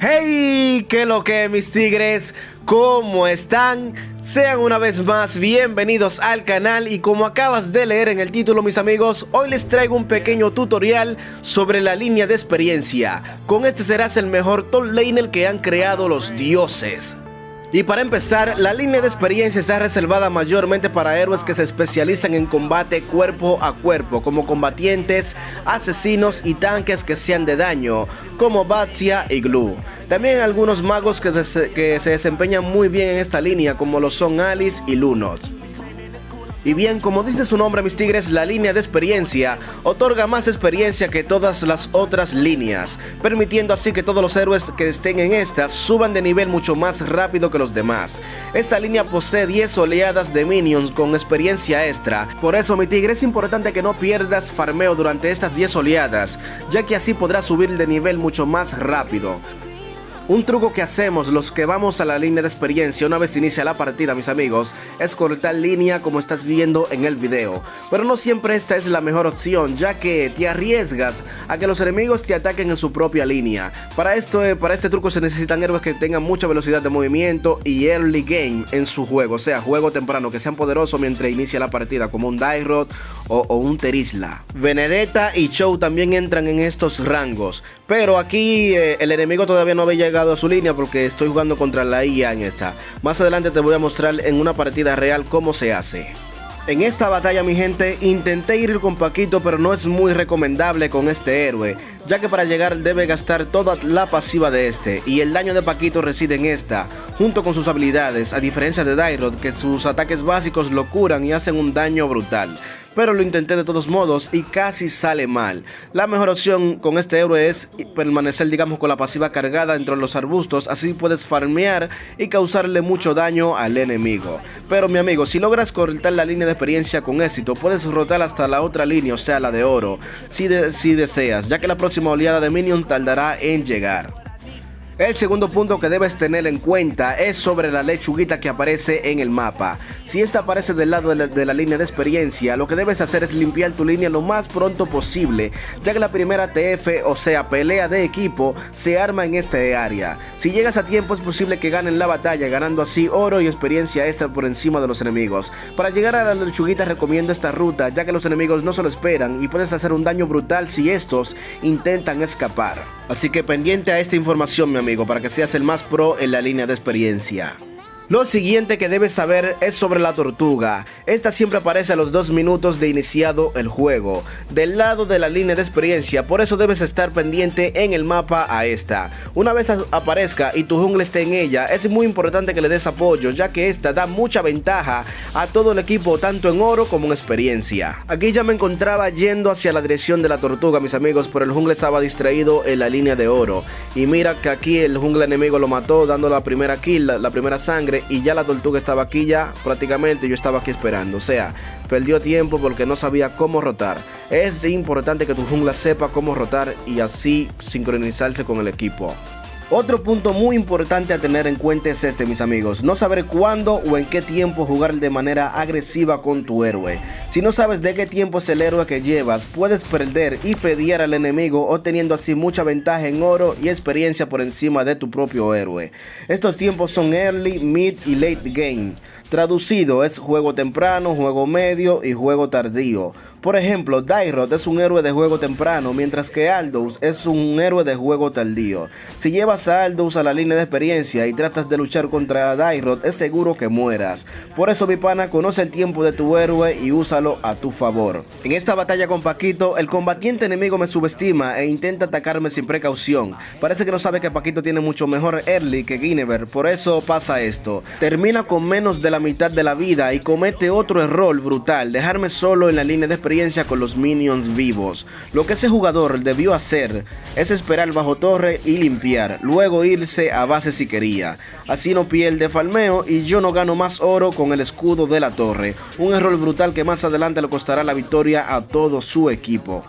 Hey, ¿qué lo que mis tigres? ¿Cómo están? Sean una vez más bienvenidos al canal y como acabas de leer en el título, mis amigos, hoy les traigo un pequeño tutorial sobre la línea de experiencia. Con este serás el mejor top laner que han creado los dioses. Y para empezar, la línea de experiencia está reservada mayormente para héroes que se especializan en combate cuerpo a cuerpo, como combatientes, asesinos y tanques que sean de daño, como Batzia y Glue. También algunos magos que se desempeñan muy bien en esta línea, como lo son Alice y Lunos. Y bien, como dice su nombre, mis tigres, la línea de experiencia otorga más experiencia que todas las otras líneas, permitiendo así que todos los héroes que estén en esta suban de nivel mucho más rápido que los demás. Esta línea posee 10 oleadas de minions con experiencia extra, por eso, mi tigre, es importante que no pierdas farmeo durante estas 10 oleadas, ya que así podrás subir de nivel mucho más rápido. Un truco que hacemos los que vamos a la línea de experiencia una vez inicia la partida, mis amigos, es cortar línea como estás viendo en el video. Pero no siempre esta es la mejor opción, ya que te arriesgas a que los enemigos te ataquen en su propia línea. Para este truco se necesitan héroes que tengan mucha velocidad de movimiento y early game en su juego, o sea, juego temprano, que sean poderosos mientras inicia la partida, como un Dairot o un Terizla. Benedetta y Chou también entran en estos rangos, pero aquí el enemigo todavía no había llegado a su línea porque estoy jugando contra la IA en esta. Más adelante te voy a mostrar en una partida real cómo se hace. En esta batalla, mi gente, intenté ir con Paquito, pero no es muy recomendable con este héroe, ya que para llegar debe gastar toda la pasiva de este, y el daño de Paquito reside en esta, junto con sus habilidades, a diferencia de Dairot, que sus ataques básicos lo curan y hacen un daño brutal. Pero lo intenté de todos modos y casi sale mal. La mejor opción con este héroe es permanecer, digamos, con la pasiva cargada entre los arbustos, así puedes farmear y causarle mucho daño al enemigo. Pero mi amigo, si logras cortar la línea de experiencia con éxito, puedes rotar hasta la otra línea, o sea, la de oro, si deseas, ya que la próxima oleada de minion tardará en llegar. El segundo punto que debes tener en cuenta es sobre la lechuguita que aparece en el mapa. Si esta aparece del lado de la línea de experiencia, lo que debes hacer es limpiar tu línea lo más pronto posible, ya que la primera TF, o sea, pelea de equipo, se arma en esta área. Si llegas a tiempo es posible que ganen la batalla, ganando así oro y experiencia extra por encima de los enemigos. Para llegar a la lechuguita recomiendo esta ruta, ya que los enemigos no se lo esperan y puedes hacer un daño brutal si estos intentan escapar. Así que pendiente a esta información, mi amigo, para que seas el más pro en la línea de experiencia. Lo siguiente que debes saber es sobre la tortuga. Esta siempre aparece a los 2 minutos de iniciado el juego, del lado de la línea de experiencia, por eso debes estar pendiente en el mapa a esta. Una vez aparezca y tu jungla esté en ella, es muy importante que le des apoyo, ya que esta da mucha ventaja a todo el equipo, tanto en oro como en experiencia. Aquí ya me encontraba yendo hacia la dirección de la tortuga, mis amigos, pero el jungla estaba distraído en la línea de oro. Y mira que aquí el jungla enemigo lo mató, dando la primera kill, la primera sangre. Y ya la tortuga estaba aquí ya prácticamente, yo estaba aquí esperando, o sea, perdió tiempo porque no sabía cómo rotar. Es importante que tu jungla sepa cómo rotar y así sincronizarse con el equipo. Otro punto muy importante a tener en cuenta es este, mis amigos, no saber cuándo o en qué tiempo jugar de manera agresiva con tu héroe. Si no sabes de qué tiempo es el héroe que llevas, puedes perder y fedear al enemigo, obteniendo así mucha ventaja en oro y experiencia por encima de tu propio héroe. Estos tiempos son early, mid y late game. Traducido es juego temprano, juego medio y juego tardío. Por ejemplo, Dairot es un héroe de juego temprano, mientras que Aldous es un héroe de juego tardío. Si llevas a Aldous a la línea de experiencia y tratas de luchar contra Dairot, es seguro que mueras. Por eso, mi pana, conoce el tiempo de tu héroe y úsalo a tu favor. En esta batalla con Paquito, el combatiente enemigo me subestima e intenta atacarme sin precaución. Parece que no sabe que Paquito tiene mucho mejor early que Guinevere, por eso pasa esto. Termina con menos de la mitad de la vida y comete otro error brutal, dejarme solo en la línea de experiencia con los minions vivos. Lo que ese jugador debió hacer es esperar bajo torre y limpiar, luego irse a base si quería. Así no pierde farmeo y yo no gano más oro con el escudo de la torre. Un error brutal que más adelante le costará la victoria a todo su equipo.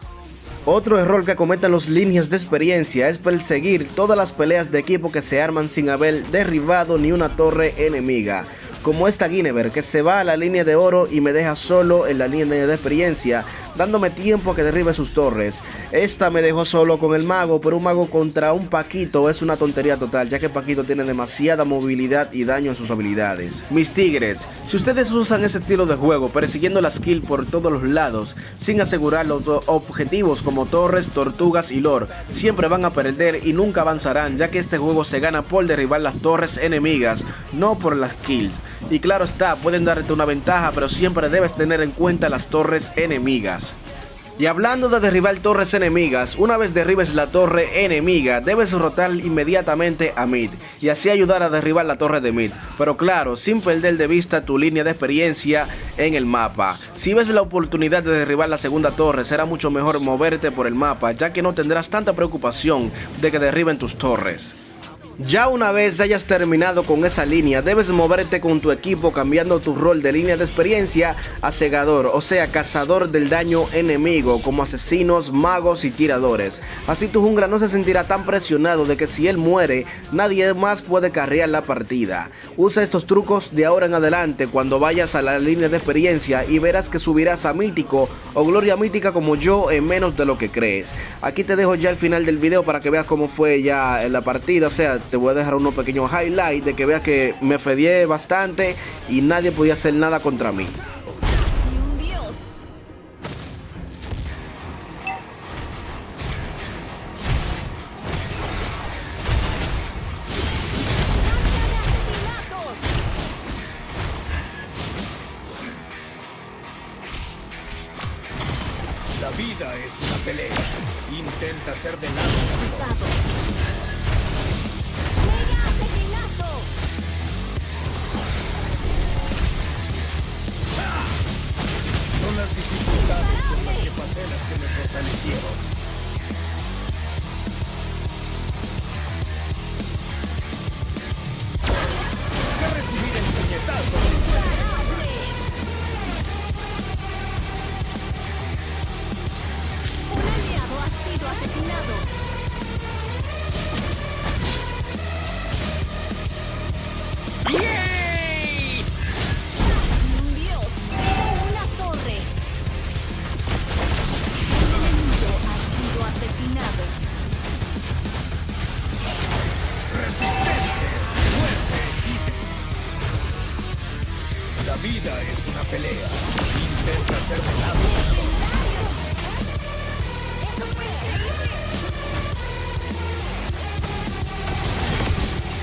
Otro error que cometen los líneas de experiencia es perseguir todas las peleas de equipo que se arman sin haber derribado ni una torre enemiga. como esta Guinevere, que se va a la línea de oro y me deja solo en la línea de experiencia, dándome tiempo a que derribe sus torres. Esta me dejó solo con el mago, pero un mago contra un Paquito es una tontería total, ya que Paquito tiene demasiada movilidad y daño en sus habilidades. Mis tigres, si ustedes usan ese estilo de juego, persiguiendo las kills por todos los lados, sin asegurar los objetivos como torres, tortugas y lore, siempre van a perder y nunca avanzarán, ya que este juego se gana por derribar las torres enemigas, no por las kills. Y claro está, pueden darte una ventaja, pero siempre debes tener en cuenta las torres enemigas. Y hablando de derribar torres enemigas, una vez derribes la torre enemiga, debes rotar inmediatamente a mid y así ayudar a derribar la torre de mid, pero claro, sin perder de vista tu línea de experiencia en el mapa. Si ves la oportunidad de derribar la segunda torre, será mucho mejor moverte por el mapa, ya que no tendrás tanta preocupación de que derriben tus torres. Ya una vez hayas terminado con esa línea, debes moverte con tu equipo cambiando tu rol de línea de experiencia a segador, o sea, cazador del daño enemigo, como asesinos, magos y tiradores. Así tu jungla no se sentirá tan presionado de que si él muere, nadie más puede carrear la partida. Usa estos trucos de ahora en adelante cuando vayas a la línea de experiencia y verás que subirás a mítico o gloria mítica como yo en menos de lo que crees. Aquí te dejo ya el final del video para que veas cómo fue ya en la partida, o sea, te voy a dejar unos pequeños highlights de que veas que me fedié bastante y nadie podía hacer nada contra mí. La vida es una pelea. Intenta ser de lado. Son las dificultades por las que pasé las que me fortalecieron. Que recibir el puñetazo. Un aliado ha sido asesinado. ¡Yay! Un dios. Una torre. Un enemigo ha sido asesinado. Resistente, fuerte y... La vida es una pelea. Intenta ser de lado. ¡Eso fue increíble!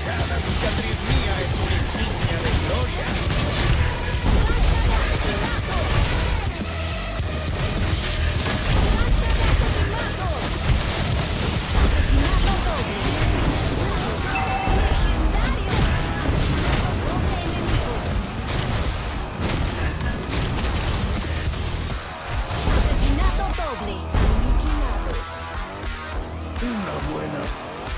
Cada cicatriz mía es una insignia de gloria. Asesinato doble. Aniquilados. Una buena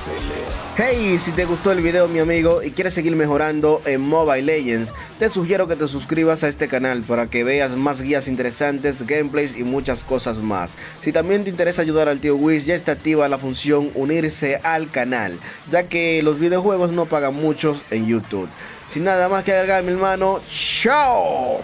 pelea. Hey, si te gustó el video mi amigo y quieres seguir mejorando en Mobile Legends, te sugiero que te suscribas a este canal para que veas más guías interesantes, gameplays y muchas cosas más. Si también te interesa ayudar al tío Wiz, ya está activa la función unirse al canal, ya que los videojuegos no pagan mucho en YouTube. Sin nada más que agregar, mi hermano, ¡chao!